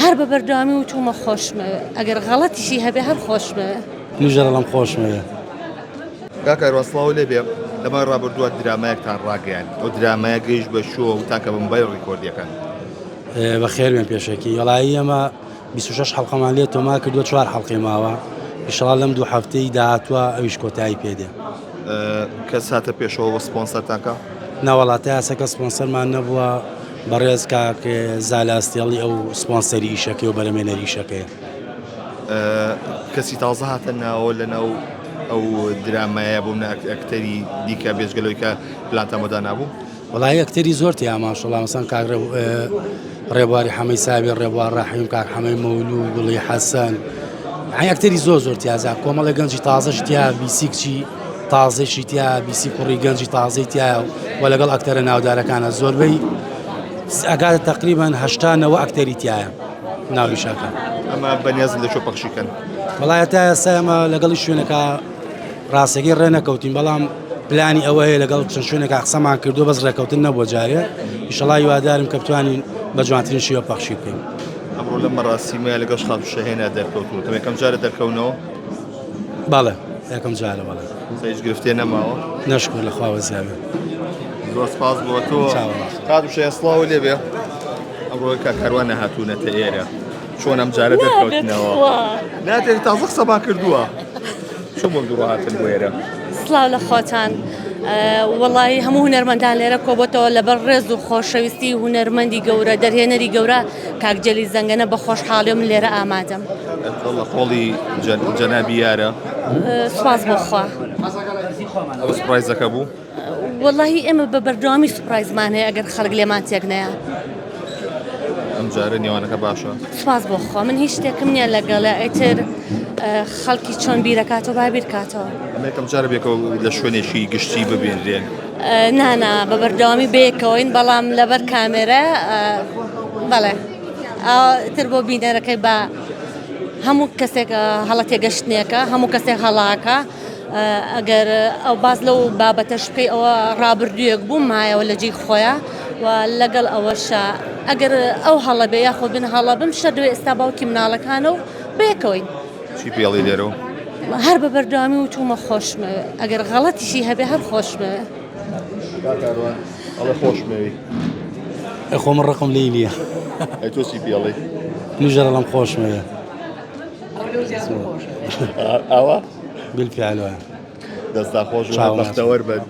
هەر بە بەردەوامی و چوومە خۆشمەوە ئەگەر غەڵەتیشی هەبێ هەر خۆشمەوە نوژەرە لەم خۆشمەوە کاکە ڕاستڵاو لێ بێ لەمە ڕابردووە درامایەکتان ڕاگەیان ئەو درامایە گەیشت بە شۆ و تاکە بمبای ڕیکۆردیەکەن بە خێرمێن پێشەکی یڵایی ئەمە 26 حەڵقەمان لێ تۆما کردووە 4 حەڵقی ماوە ئیشەڵا لەم 2 هەفتەی داهاتووە ئەویش کۆتایی پێدێ کەس هاتە پێشەوە بە سپۆنسەرتانکە ناوەڵاتە یاسەکە سپۆنسەرمان نەبووە بەڕێز کاک زالاستێڵی ئەو سپۆنسەری ئیشەکەی و بەرەمێنەری ئیشەکەی کەسی تازە هاتە ناوە لەناو ئەو درامایە بوو ئەکتەری دیکە بێژگەلەوەی کە پلانتەمەدا نابوو وڵای ئەکتەری زۆرتی ئاماشەڵا مەسەن کاک ڕێبواری حەمەی ساوی ڕێبوار ڕاحیم کاک حەمەی مەولوو گوڵی حەسەن ئەکتەری زۆر تیازە کۆمەڵی گەنجی تازەش تیا بیسیکچی تازەشی تیا بیسی کوڕی گەنجی تازەی تایە و لەگەڵ ئەکتەرە ناودارەکانە زۆربەی ئەگاتە تقریبان 89 ئەکتەری تایە ناویشەکە ئەمە بەنیاز لە شۆ پەخشیکەن وڵایە تا ئێستا ئەمە لەگەڵی شوێنەکە ڕاستەکەی ڕێنەکەوتین بەڵام پلانی ئەوە هەیە لەگەڵ چەند شوێنێکە قسەمان کردو بەس ڕێکەوتن نەبووە جارێ ئیشەڵا هیوادارم کە بتوانین بە جوانترین شێوە پەخشی بکەین ئەمڕۆ لە مەراسیمەیە لەگەڵ خاتوشە هێنا دەرکەوتون یەکەم جارە دەرکەونەوە بەڵێ یەکەم جارە بەڵێ هیچ گرفتێ نەماوە نەشکر لەخواوە زیابێ زۆر سپاس بۆ تۆ خاتوشە سڵاو لێ بێ ئەمڕۆ کاروان نەهاتوونەتە ئێرە چۆن ئەم جارە دەرکەوتنەوە ناتێک تازە قسەمان کردووە چۆن بۆ دووڕ هاتن بۆ ئێرە سڵاو لە خۆتان وەڵی هەموو هونەرمەندان لێرە کۆبەتەوە لەبەر ڕێز و خۆشەویستی هونەرمەندی گەورە دەرهێنەری گەورە کاکجەلی زەنگەنە بە خۆشحاڵی من لێرە ئامادەم لە خۆڵی جەنابی یارە سوپاس بۆخوا ئەو سپرایزەکە بوو وەڵی ئێمە بە بەردەوامی سوپرایزمان هەیە ئەگەر خەڵک لێمان تێک نەیە ئەم جارە نێوانەکە باشە سوپاس بۆخوا من هیچ شتێکم نییە لەگەڵە ئەیتر خەڵکی چۆن بیرەکاتەوە با بیرکاتەوە ئەمەکەم جارە بێکەوە لە شوێنێکی گشتی ببێنرێن نانا بە بەردەوامی بەیەکەوەین بەڵام لەبەر کامێرە بەڵێ تر بۆ بینەرەکەی بە هەموو کەسێک هەڵە تێگەشتنێکە هەموو کەسێک هەڵاکە ئەگەر ئەو باز لەو بابەتەش بکەی ئەوە ڕابردوویەک بوو مایەوە لە جێی خۆیە و لەگەڵ ئەوەشە ئەگەر ئەو هەڵە بێ یاخۆ بن هەڵە بم شە دوێ ئێستا باوکی مناڵەکانە و بەیەکەوەی چی پێڵی لێرەوە هەر بە بەردەوامی و چوومە خۆشمەوە ئەگەر غەڵەتیشی هەبێ هەر خۆشمەوە ئەڵە خۆشمەوی خۆ من ڕقم لێیلیە ئەی تۆ چی پێڵی نوژەرە لەم خۆشمەوە ئەوە بالفعلوە دەستا خۆش بەختەوەر بن